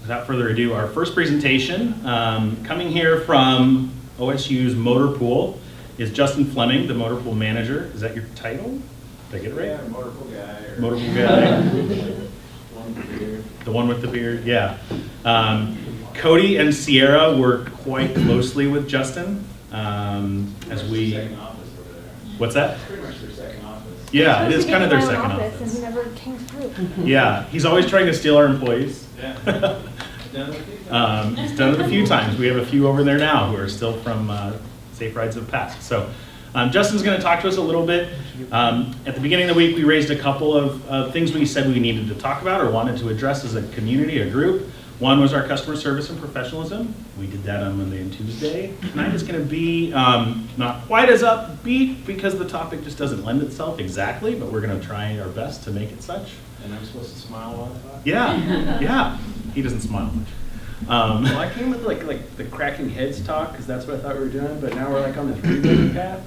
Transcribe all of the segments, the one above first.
without further ado, our first presentation, coming here from OSU's MotorPool, is Justin Fleming, the MotorPool manager. Is that your title? Did I get it right? Yeah, MotorPool guy. MotorPool guy. One with the beard. The one with the beard, yeah. Cody and Sierra work quite closely with Justin as we. Second office over there. What's that? It's pretty much their second office. Yeah, it is kind of their Supposed to second be in my office. and he never came through. Yeah, he's always trying to steal our employees. Yeah. Done it a few times. He's done it a few times. We have a few over there now who are still from Safe Rides of Past. So Justin's going to talk to us a little bit. At the beginning of the week, we raised a couple of things we said we needed to talk about or wanted to address as a community, a group. One was our customer service and professionalism. We did that on Monday and Tuesday. Tonight is going to be not quite as upbeat because the topic just doesn't lend itself exactly, but we're going to try our best to make it such. And I'm supposed to smile while I talk? Yeah. He doesn't smile much. Well, I came with like the cracking heads talk because that's what I thought we were doing, but now we're like on this rebuilding path.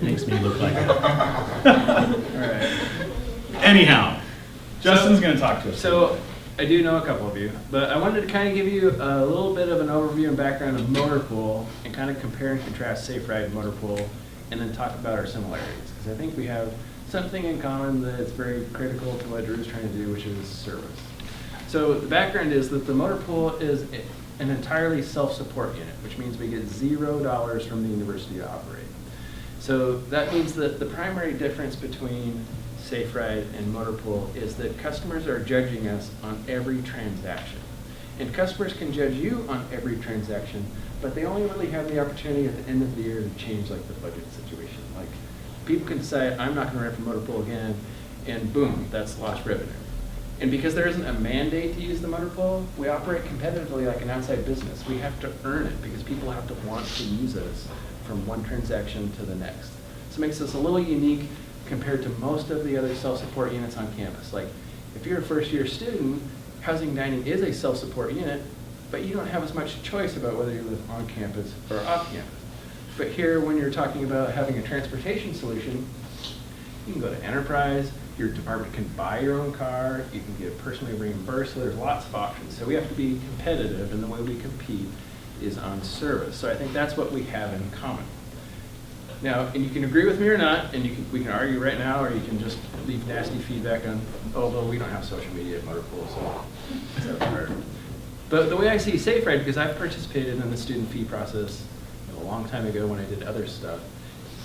Makes me look like it. All right. Anyhow, Justin's going to talk to us. So I do know a couple of you, but I wanted to kind of give you a little bit of an overview and background of MotorPool and kind of compare and contrast Safe Ride and MotorPool, and then talk about our similarities because I think we have something in common that's very critical to what Drew's trying to do, which is service. So the background is that the MotorPool is an entirely self-support unit, which means we get $0 from the university to operate. So that means that the primary difference between Safe Ride and MotorPool is that customers are judging us on every transaction. And customers can judge you on every transaction, but they only really have the opportunity at the end of the year to change like the budget situation. Like people can say, I'm not gonna rent from MotorPool again, and boom, that's lost revenue. And because there isn't a mandate to use the MotorPool, we operate competitively like an outside business. We have to earn it because people have to want to use us from one transaction to the next. So it makes us a little unique compared to most of the other self-support units on campus. Like if you're a first-year student, housing dining is a self-support unit, but you don't have as much choice about whether you live on campus or off campus. But here, when you're talking about having a transportation solution, you can go to Enterprise, your department can buy your own car, you can get personally reimbursed, so there's lots of options. So we have to be competitive, and the way we compete is on service. So I think that's what we have in common. Now, and you can agree with me or not, and we can argue right now, or you can just leave nasty feedback on, although we don't have social media at MotorPool, so that's hard. But the way I see Safe Ride, because I've participated in the student fee process a long time ago when I did other stuff,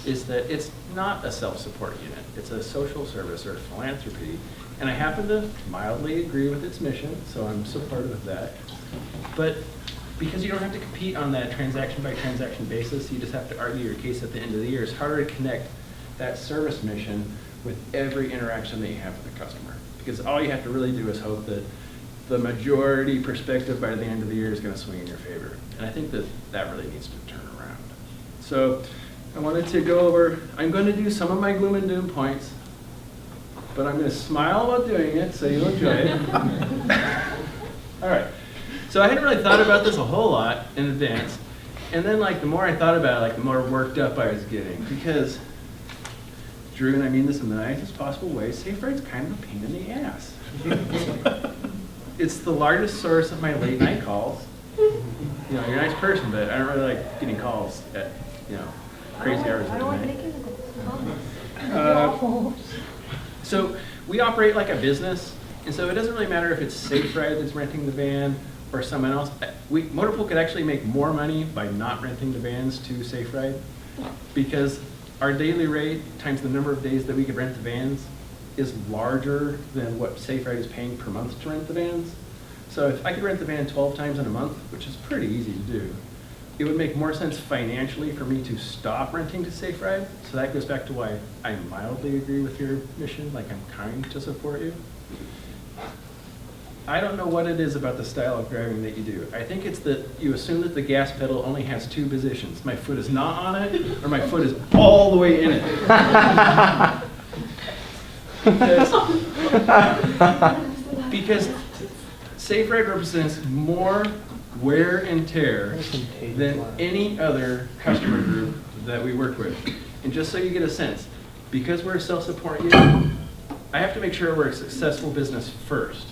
is that it's not a self-support unit. It's a social service or philanthropy. And I happen to mildly agree with its mission, so I'm supportive of that. But because you don't have to compete on that transaction by transaction basis, you just have to argue your case at the end of the year. It's harder to connect that service mission with every interaction that you have with the customer. Because all you have to really do is hope that the majority perspective by the end of the year is going to swing in your favor. And I think that that really needs to turn around. So I wanted to go over, I'm going to do some of my gloom and doom points, but I'm going to smile while doing it so you'll enjoy it. All right. So I hadn't really thought about this a whole lot in advance. And then like the more I thought about it, like the more worked up I was getting. Because, Drew, and I mean this in the nicest possible way, Safe Ride's kind of a pain in the ass. It's the largest source of my late night calls. You know, you're a nice person, but I don't really like getting calls at, crazy hours I of don't the like night. making So we operate like a business, and so it doesn't really matter if it's Safe Ride that's renting the van or someone else. MotorPool could actually make more money by not renting the vans to Safe Ride because our daily rate times the number of days that we could rent the vans is larger than what Safe Ride is paying per month to rent the vans. So if I could rent the van 12 times in a month, which is pretty easy to do, it would make more sense financially for me to stop renting to Safe Ride. So that goes back to why I mildly agree with your mission, like I'm kind to support you. I don't know what it is about the style of driving that you do. I think it's that you assume that the gas pedal only has two positions. My foot is not on it, or my foot is all the way in it. Because Safe Ride represents more wear and tear than any other customer group that we work with. And just so you get a sense, because we're a self-support unit, I have to make sure we're a successful business first.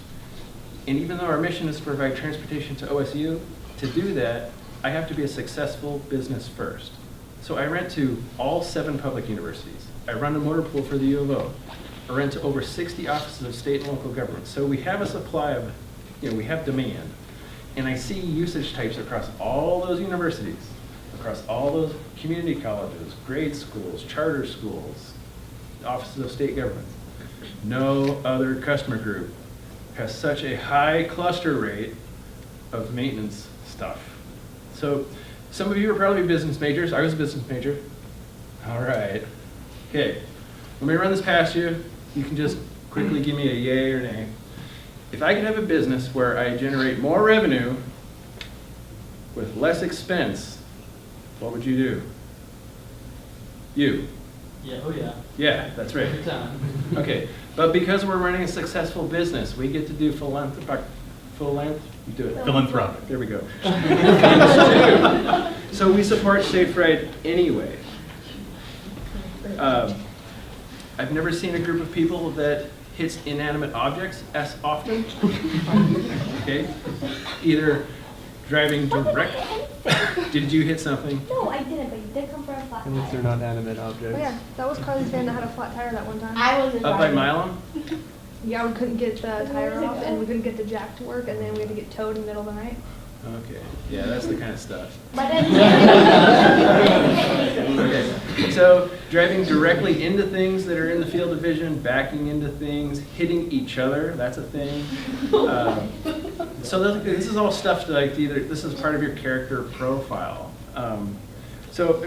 And even though our mission is to provide transportation to OSU, to do that, I have to be a successful business first. So I rent to all 7 public universities. I run a motor pool for the U of O. I rent to over 60 offices of state and local government. So we have a supply of, we have demand. And I see usage types across all those universities, across all those community colleges, grade schools, charter schools, offices of state government. No other customer group has such a high cluster rate of maintenance stuff. So some of you are probably business majors. I was a business major. All right. Okay. Let me run this past you. You can just quickly give me a yay or nay. If I could have a business where I generate more revenue with less expense, what would you do? You. Yeah, oh yeah. Yeah, that's right. Every time. Okay, but because we're running a successful business, we get to do philanthropic. There we go. So we support Safe Ride anyway. I've never seen a group of people that hits inanimate objects as often. Okay, either driving direct. Did you hit something? No, I didn't, but you did come for a flat Unless they're tire. not animate objects. Oh yeah, that was Carly's van that had a flat tire that one time. I wasn't Up by driving. Milam? Yeah, we couldn't get the tire off, and we couldn't get the jack to work, and then we had to get towed in the middle of the night. Okay, yeah, that's the kind of stuff. But then Okay, so driving directly into things that are in the field of vision, backing into things, hitting each other, that's a thing. So this is all stuff that like this is part of your character profile. So,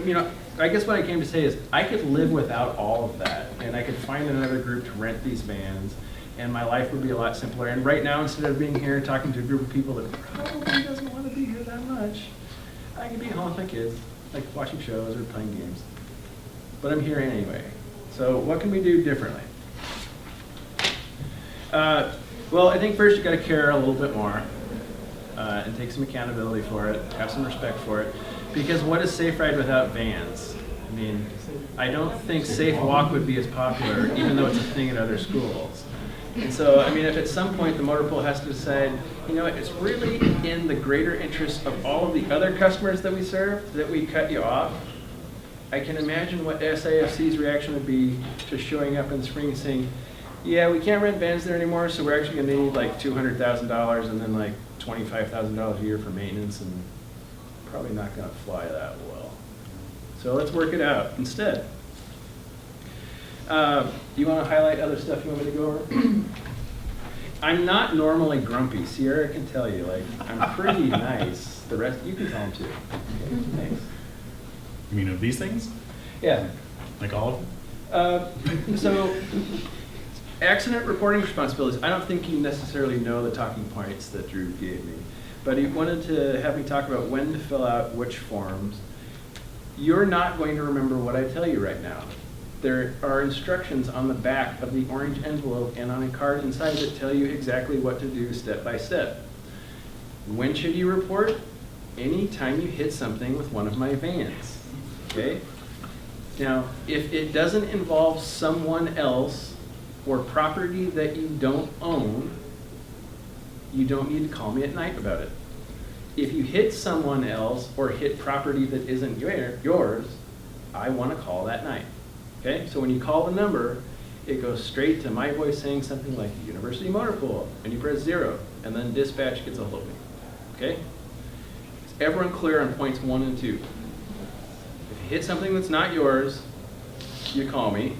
I guess what I came to say is I could live without all of that, and I could find another group to rent these vans, and my life would be a lot simpler. And right now, instead of being here talking to a group of people that probably doesn't want to be here that much, I could be home with my kids, like watching shows or playing games. But I'm here anyway. So what can we do differently? Well, I think first you got to care a little bit more and take some accountability for it, have some respect for it. Because what is Safe Ride without vans? I mean, I don't think Safe Walk would be as popular, even though it's a thing at other schools. And so, if at some point the motor pool has to decide, it's really in the greater interest of all of the other customers that we serve that we cut you off, I can imagine what SAFC's reaction would be to showing up in the spring and saying, yeah, we can't rent vans there anymore, so we're actually going to need like $200,000 and then like $25,000 a year for maintenance, and probably not going to fly that well. So let's work it out instead. Do you want to highlight other stuff you want me to go over? I'm not normally grumpy. Sierra can tell you, I'm pretty nice. The rest, you can tell them too. Okay, thanks. You mean of these things? Yeah. Like all of them? So, accident reporting responsibilities. I don't think you necessarily know the talking points that Drew gave me, but he wanted to have me talk about when to fill out which forms. You're not going to remember what I tell you right now. There are instructions on the back of the orange envelope and on a card inside that tell you exactly what to do step by step. When should you report? Anytime you hit something with one of my vans, okay? Now, if it doesn't involve someone else or property that you don't own, you don't need to call me at night about it. If you hit someone else or hit property that isn't yours, I want to call that night. Okay, so when you call the number, it goes straight to my voice saying something like University Motor Pool, and you press 0, and then dispatch gets a hold of me. Okay? Is everyone clear on points 1 and 2? If you hit something that's not yours, you call me.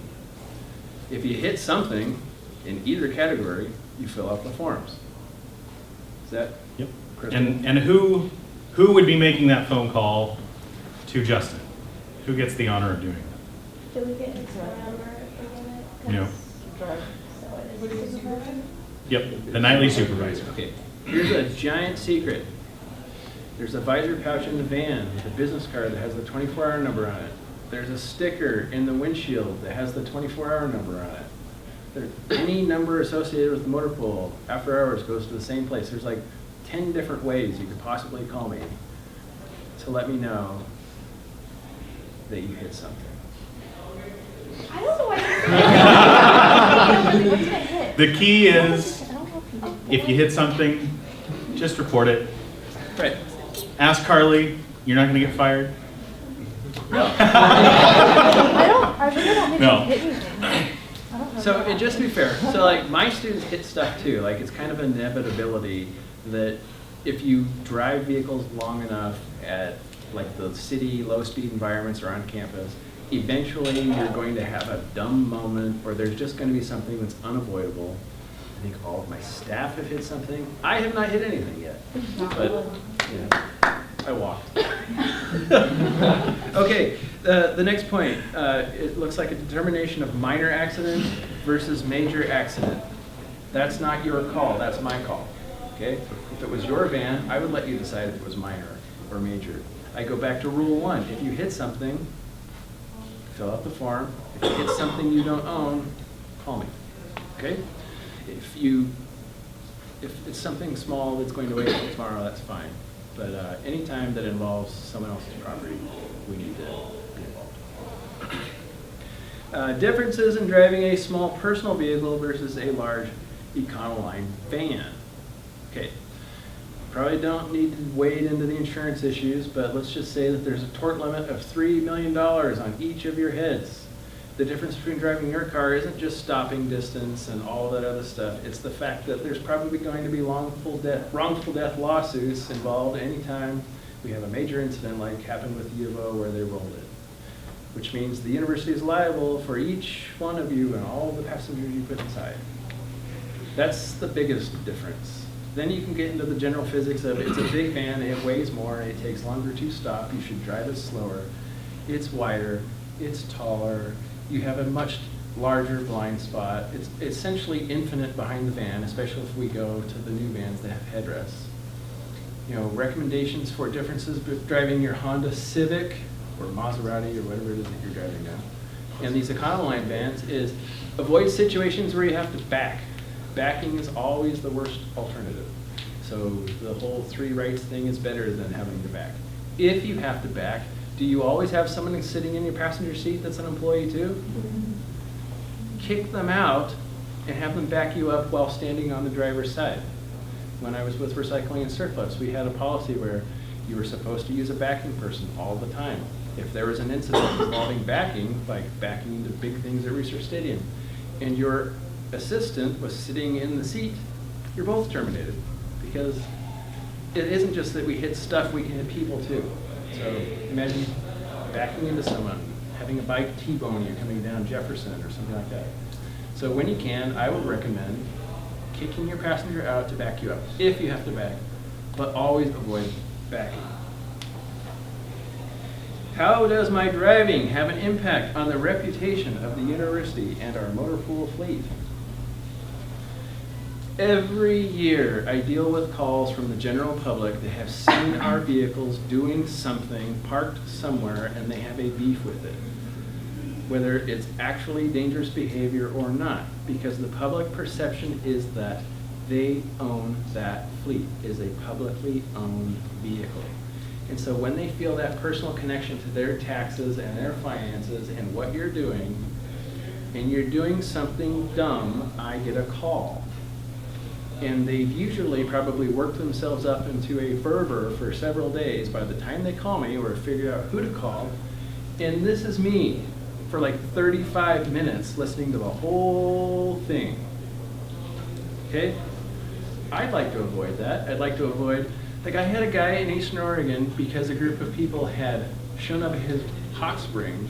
If you hit something in either category, you fill out the forms. Is that Yep. crystal? And who would be making that phone call to Justin? Who gets the honor of doing it? Do we get his phone number again? No. So it is supervisor? Yep, the nightly supervisor. Okay, here's a giant secret. There's a visor pouch in the van with a business card that has the 24-hour number on it. There's a sticker in the windshield that has the 24-hour number on it. There's any number associated with the motor pool after hours goes to the same place. There's like 10 different ways you could possibly call me to let me know that you hit something. I don't know why you're saying that. What's gonna hit? The key is I don't know if you if you hit something, just report it. Right. Ask Carly, you're not gonna get fired. I really don't think No. I've hit anything. I don't know. So, and just to be fair, so like my students hit stuff too. Like it's kind of an inevitability that if you drive vehicles long enough at like the city low speed environments or on campus, eventually you're going to have a dumb moment or there's just going to be something that's unavoidable. I think all of my staff have hit something. I have not hit anything yet, but yeah, I walked. Okay, the next point, it looks like a determination of minor accident versus major accident. That's not your call, that's my call, okay? If it was your van, I would let you decide if it was minor or major. I go back to rule 1. If you hit something, fill out the form. If you hit something you don't own, call me, okay? If it's something small that's going to wait until tomorrow, that's fine. But any time that involves someone else's property, we need to be involved. Differences in driving a small personal vehicle versus a large Econoline van. Okay, probably don't need to wade into the insurance issues, but let's just say that there's a tort limit of $3 million on each of your heads. The difference between driving your car isn't just stopping distance and all that other stuff. It's the fact that there's probably going to be wrongful death lawsuits involved anytime we have a major incident like happened with U of O where they rolled it. Which means the university is liable for each one of you and all the passengers you put inside. That's the biggest difference. Then you can get into the general physics of it's a big van, it weighs more, it takes longer to stop, you should drive it slower. It's wider, it's taller, you have a much larger blind spot. It's essentially infinite behind the van, especially if we go to the new vans that have headrests. You know, recommendations for differences with driving your Honda Civic or Maserati or whatever it is that you're driving now. And these Econoline vans is avoid situations where you have to back. Backing is always the worst alternative. So the whole 3 rights thing is better than having to back. If you have to back, do you always have someone sitting in your passenger seat that's an employee too? Kick them out and have them back you up while standing on the driver's side. When I was with Recycling and Surplus, we had a policy where you were supposed to use a backing person all the time. If there was an incident involving backing, like backing into big things at Research Stadium, and your assistant was sitting in the seat, you're both terminated. Because it isn't just that we hit stuff, we can hit people too. So imagine backing into someone, having a bike T-bone you coming down Jefferson or something like that. So when you can, I would recommend kicking your passenger out to back you up, if you have to back, but always avoid backing. How does my driving have an impact on the reputation of the university and our motor pool fleet? Every year, I deal with calls from the general public that have seen our vehicles doing something, parked somewhere, and they have a beef with it. Whether it's actually dangerous behavior or not, because the public perception is that they own that fleet, is a publicly owned vehicle. And so when they feel that personal connection to their taxes and their finances and what you're doing, and you're doing something dumb, I get a call. And they've usually probably worked themselves up into a fervor for several days by the time they call me or figure out who to call. And this is me for like 35 minutes listening to the whole thing. Okay? I'd like to avoid that. I'd like to avoid, like I had a guy in Eastern Oregon because a group of people had shown up at his hot spring,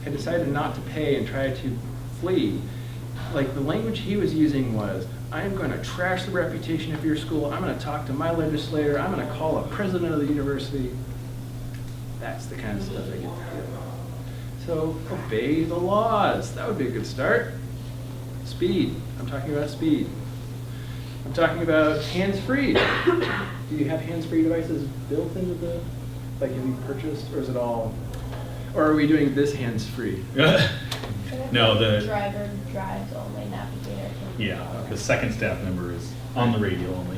had decided not to pay and tried to flee. Like the language he was using was, I'm going to trash the reputation of your school. I'm going to talk to my legislator. I'm going to call a president of the university. That's the kind of stuff I get to do. So obey the laws. That would be a good start. Speed. I'm talking about speed. I'm talking about hands-free. Do you have hands-free devices built into the, like have you purchased, or is it all, or are we doing this hands-free? No, the Driver drives only, navigator. yeah, the second staff member is on the radio only.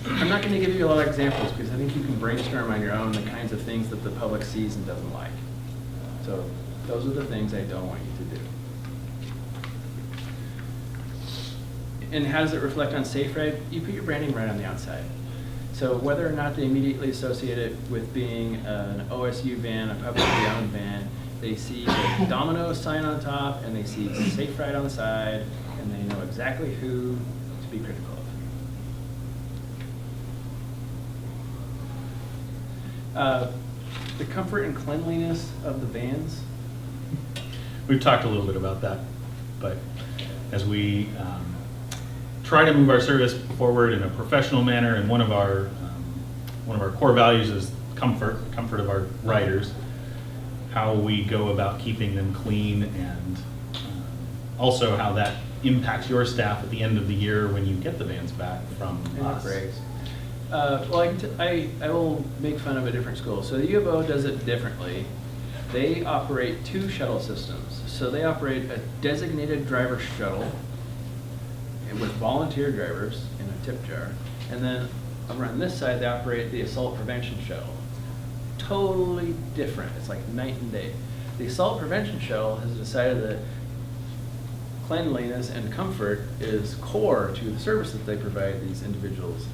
I'm not going to give you a lot of examples because I think you can brainstorm on your own the kinds of things that the public sees and doesn't like. So those are the things I don't want you to do. And how does it reflect on Safe Ride? You put your branding right on the outside. So whether or not they immediately associate it with being an OSU van, a publicly owned van, they see the Domino sign on top and they see Safe Ride on the side, and they know exactly who to be critical of. The comfort and cleanliness of the vans. We've talked a little bit about that, but as we try to move our service forward in a professional manner, and one of our core values is comfort of our riders, how we go about keeping them clean, and also how that impacts your staff at the end of the year when you get the vans back from us. Brakes. Well, I will make fun of a different school. So the U of O does it differently. They operate 2 shuttle systems. So they operate a designated driver shuttle and with volunteer drivers in a tip jar. And then over on this side, they operate the assault prevention shuttle. Totally different. It's like night and day. The assault prevention shuttle has decided that cleanliness and comfort is core to the service that they provide these individuals.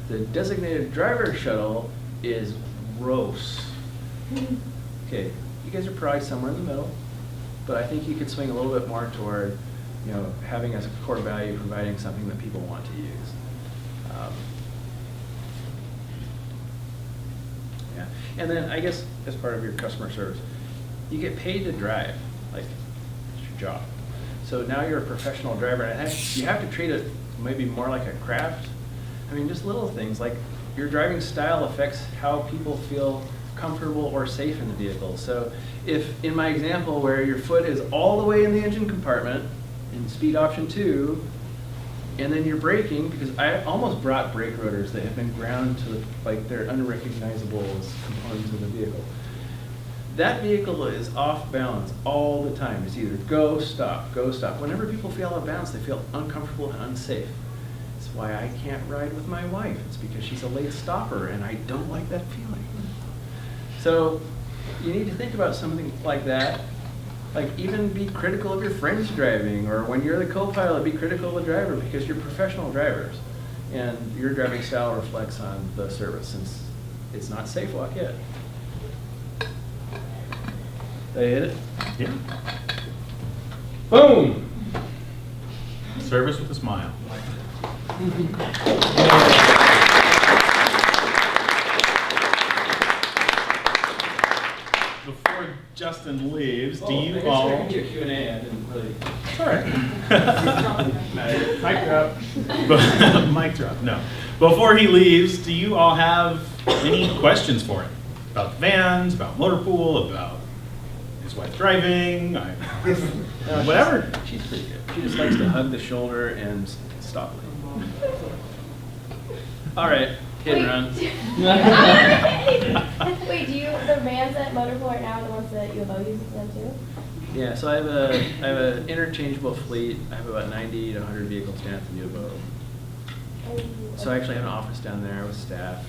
The designated driver shuttle is gross. Okay, you guys are probably somewhere in the middle, but I think you could swing a little bit more toward, having as a core value providing something that people want to use. Yeah, and then I guess as part of your customer service, you get paid to drive, like it's your job. So now you're a professional driver, and you have to treat it maybe more like a craft. I mean, just little things like your driving style affects how people feel comfortable or safe in the vehicle. So if in my example where your foot is all the way in the engine compartment in speed option 2, and then you're braking, because I almost brought brake rotors that have been ground to they're unrecognizable as components of the vehicle. That vehicle is off balance all the time. It's either go, stop, go, stop. Whenever people feel off balance, they feel uncomfortable and unsafe. It's why I can't ride with my wife. It's because she's a late stopper and I don't like that feeling. So you need to think about something like that. Like even be critical of your friends driving, or when you're the co-pilot, be critical of the driver, because you're professional drivers and your driving style reflects on the service, since it's not safe walk yet. Did I hit it? Yeah. Boom! Service with a smile. Before Justin leaves, do you all? I guess we can do a Q&A. I didn't really. It's all right. Mic drop. Mic drop. No. Before he leaves, do you all have any questions for him about the vans, about MotorPool, about his wife driving, whatever? She's pretty good. She just likes to hug the shoulder and stop it. All right, hit and run. Wait, the vans at MotorPool right now are the ones that U of O uses them too? Yeah, so I have an interchangeable fleet. I have about 90 to 100 vehicles down at the U of O. So I actually have an office down there with staff.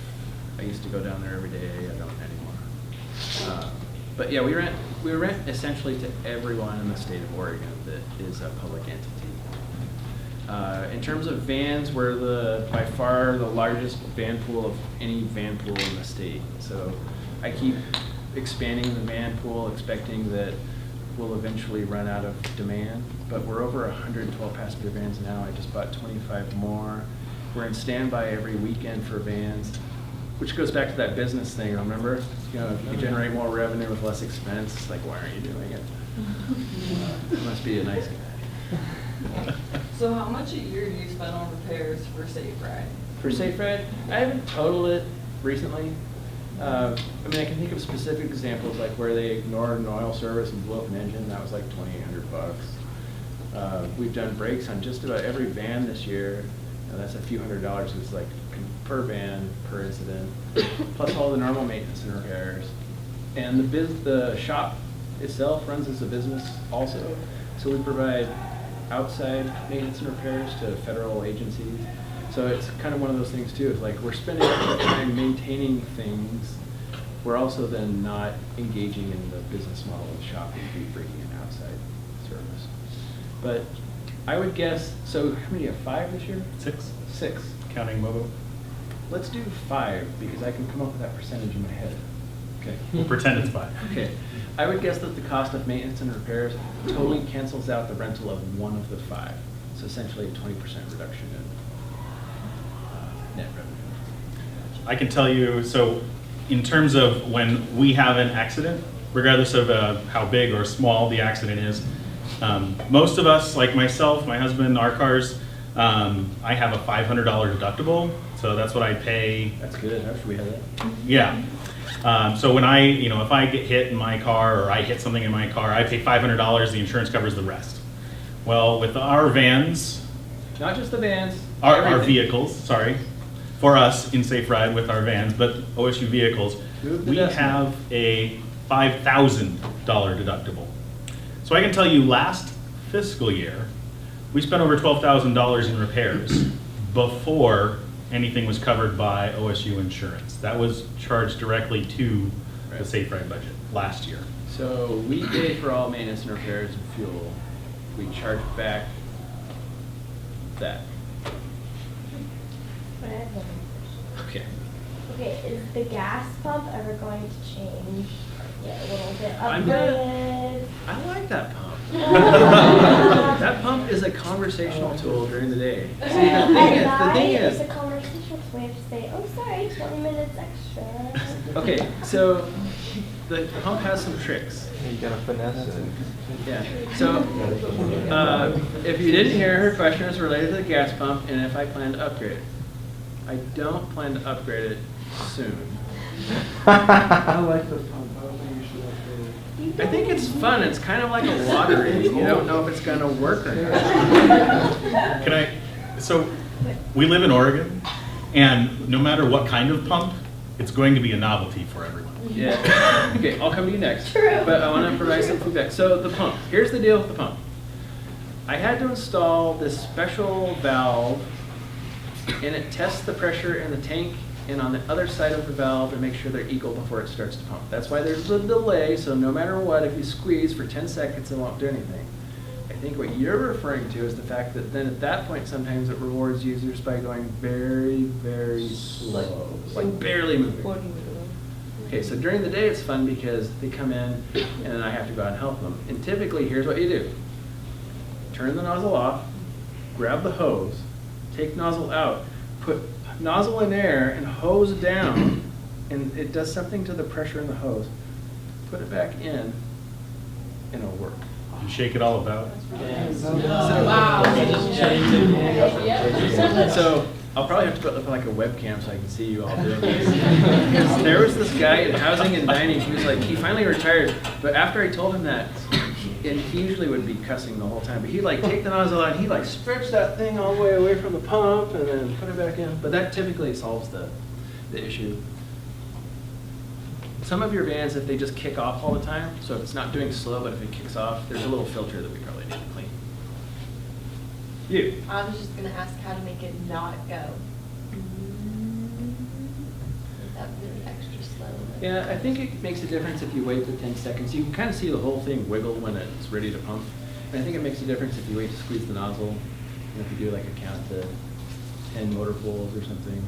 I used to go down there every day. I don't anymore. But yeah, we rent essentially to everyone in the state of Oregon that is a public entity. In terms of vans, we're by far the largest van pool of any van pool in the state. So I keep expanding the van pool, expecting that we'll eventually run out of demand. But we're over 112 passenger vans now. I just bought 25 more. We're in standby every weekend for vans, which goes back to that business thing, remember? If you can generate more revenue with less expense, it's like, why aren't you doing it? You must be a nice guy. So how much a year do you spend on repairs for Safe Ride? For Safe Ride, I haven't totaled it recently. I mean, I can think of specific examples like where they ignored an oil service and blew up an engine. That was like $2,800. We've done brakes on just about every van this year. And that's a few $100s. It's like per van, per incident, plus all the normal maintenance and repairs. And the shop itself runs as a business also. So we provide outside maintenance and repairs to federal agencies. So it's kind of one of those things too. It's like we're spending our time maintaining things. We're also then not engaging in the business model of the shop and bringing in outside service. But I would guess, so how many do you have, 5 this year? 6, 6. counting Mobo. Let's do 5 because I can come up with that percentage in my head. Okay. We'll pretend it's 5. Okay. I would guess that the cost of maintenance and repairs totally cancels out the rental of one of the 5. So essentially a 20% reduction in net revenue. I can tell you, so in terms of when we have an accident, regardless of how big or small the accident is, most of us, like myself, my husband, our cars, I have a $500 deductible, so that's what I pay. That's good. I wish we had that. Yeah. So when if I get hit in my car or I hit something in my car, I pay $500, the insurance covers the rest. Well, with our vans, Not just the vans. our everything. vehicles, sorry, for us in Safe Ride with our vans, but OSU vehicles, Move the we decimal. have a $5,000 deductible. So I can tell you last fiscal year, we spent over $12,000 in repairs before anything was covered by OSU insurance. That was charged directly to the Right. Safe Ride budget last year. So we pay for all maintenance and repairs and fuel. We charge back that. But I have one more Okay. question. Okay, is the gas pump ever going to change? Yeah, a little bit I'm gonna- upgraded? I like that pump. That pump is a conversational tool during the day. See, the thing It's is, a conversational, so we have to say, oh, sorry, 20 minutes extra. okay, so the pump has some tricks. You gotta finesse it. Yeah, so, if you didn't hear, her question is related to the gas pump and if I plan to upgrade it. I don't plan to upgrade it soon. I like the pump. I don't think you should upgrade it. I think it's fun, it's kind of like a lottery, you don't know if it's gonna work or not. So we live in Oregon, and no matter what kind of pump, it's going to be a novelty for everyone. Yeah, okay, I'll come to you next. True. But I want to provide some feedback. So the pump, here's the deal with the pump. I had to install this special valve, and it tests the pressure in the tank and on the other side of the valve to make sure they're equal before it starts to pump. That's why there's a delay, so no matter what, if you squeeze for 10 seconds, it won't do anything. I think what you're referring to is the fact that then at that point, sometimes it rewards users by going very, very slow, like barely moving. Okay, so during the day it's fun because they come in and then I have to go out and help them. And typically, here's what you do. Turn the nozzle off, grab the hose, take nozzle out, put nozzle in air and hose down, and it does something to the pressure in the hose. Put it back in, and it'll work. You shake it all about. So I'll probably have to put up like a webcam so I can see you all doing this. Because there was this guy in housing and dining, he was like, he finally retired, but after I told him that, and he usually would be cussing the whole time, but he'd like take the nozzle out, and he'd like stretch that thing all the way away from the pump and then put it back in. But that typically solves the issue. Some of your vans, if they just kick off all the time, so if it's not doing slow, but if it kicks off, there's a little filter that we probably need to clean. You. I was just gonna ask how to make it not go. That really extra slow. Yeah, I think it makes a difference if you wait the 10 seconds. You can kind of see the whole thing wiggle when it's ready to pump. And I think it makes a difference if you wait to squeeze the nozzle, and if you do like a count to 10 motor pools or something.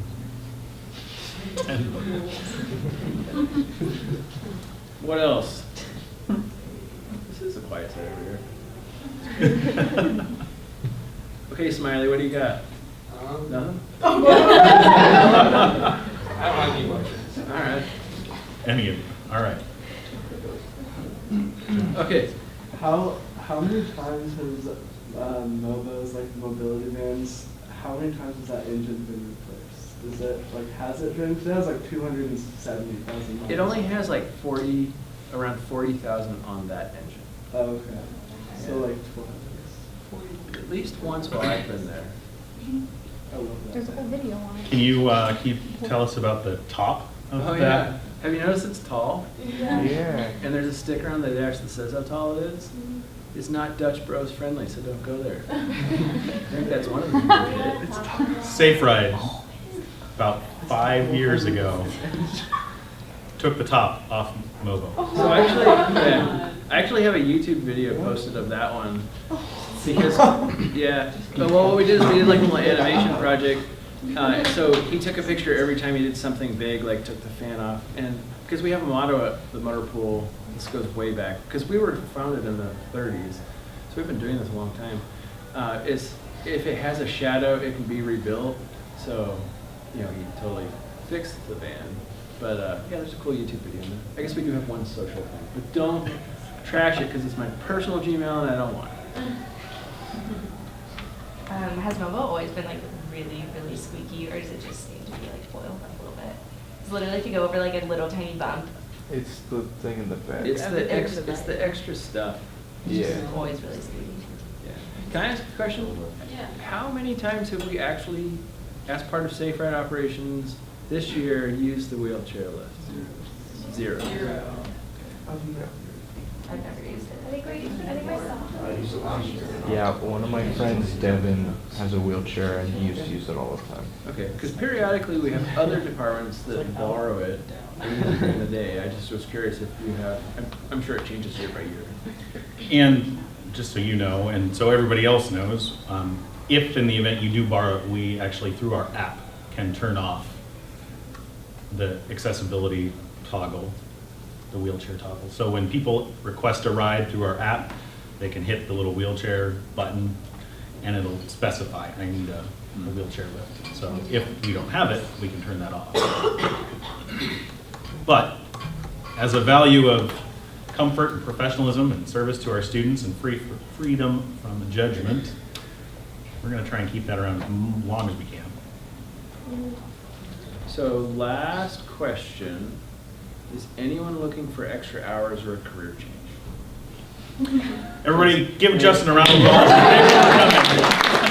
What else? This is a quiet side over here. Okay, Smiley, what do you got? Nothing? I don't like emotions. All right. Any of you, all right. Okay. How many times has Mobo's, like mobility vans, how many times has that engine been replaced? Is it has it been? It has like 270,000 miles. It only has like around 40,000 on that engine. Oh, okay. So like 12. At least once while I've been there. I love that. There's a whole video on it. Can you tell us about the top of Oh, that? yeah. Have you noticed it's tall? Yeah. And there's a sticker on the dash that says how tall it is? It's not Dutch Bros friendly, so don't go there. I think that's one of the reasons. Safe Ride, about 5 years ago, took the top off Mobo. So actually, yeah, I actually have a YouTube video posted of that one. Because, yeah, well, what we did is we did like a little animation project. So he took a picture every time he did something big, like took the fan off. And because we have a motto at the MotorPool, this goes way back, because we were founded in the 30s, so we've been doing this a long time. Is if it has a shadow, it can be rebuilt. So, you know, he totally fixed the van. But yeah, there's a cool YouTube video in there. I guess we do have one social thing, but don't trash it because it's my personal Gmail and I don't want it. Has Movo always been like really, really squeaky, or does it just seem to be like oiled up a little bit? It's literally if you go over like a little tiny bump, It's the thing in the back. It's the extra stuff. it's Yeah. just always really squeaky. Yeah. Can I ask a question? Yeah. How many times have we actually, as part of Safe Ride operations this year, used the wheelchair lift? Zero. I've never used it. I think I saw. Yeah, but one of my friends, Devin, has a wheelchair and he used to use it all the time. Okay, because periodically we have other departments that borrow it during the day. I just was curious if you have, I'm sure it changes year by year. And just so you know, and so everybody else knows, if in the event you do borrow it, we actually, through our app, can turn off the accessibility toggle, the wheelchair toggle. So when people request a ride through our app, they can hit the little wheelchair button and it'll specify, I need a wheelchair lift. So if we don't have it, we can turn that off. But as a value of comfort and professionalism and service to our students and freedom from judgment, we're gonna try and keep that around as long as we can. So last question, is anyone looking for extra hours or a career change? Everybody give Justin a round of applause.